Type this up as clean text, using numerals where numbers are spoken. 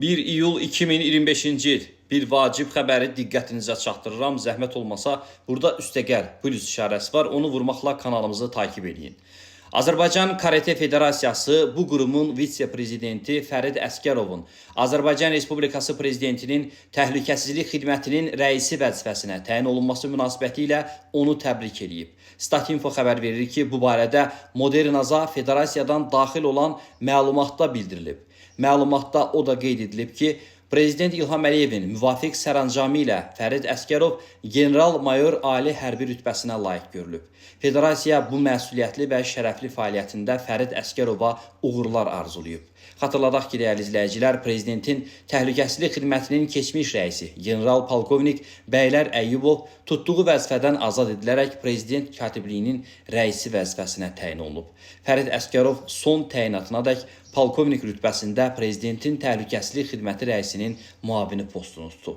1 iyul 2025-ci il bir vacib xəbəri diqqətinizə çatdırıram. Zəhmət olmasa, burada üstəgəl plus işarəsi var. Onu vurmaqla kanalımızı takip edin. Azərbaycan Karate Federasiyası bu qurumun vitse-prezidenti Fərid Əsgərovun Azərbaycan Respublikası Prezidentinin Təhlükəsizlik Xidmətinin rəisi vəzifəsinə təyin olunması münasibəti ilə onu təbrik edib. Statinfo xəbər verir ki, bu barədə Modernaza Federasiyadan daxil olan məlumatda bildirilib. Məlumatda o da qeyd edilib ki, Prezident İlham Əliyevin müvafiq sərəncamı ilə Fərid Əsgərov general-mayor ali hərbi rütbəsinə layiq görülüb. Federasiya bu məsuliyyətli və şərəfli fəaliyyətində Fərid Əsgərova uğurlar arzulayıb. Xatırladaq ki, dəyərli izləyicilər, Prezidentin Təhlükəsizlik Xidmətinin keçmiş rəisi general-polkovnik Bəylər Əyyubov tutduğu vəzifədən azad edilərək Prezident katibliyinin rəisi vəzifəsinə təyin olunub. Fərid Əsgərov son təyinatınadək polkovnik rütbəsində Prezidentin Təhlükəsizlik Xidməti rəisinin müavini postunu tutub.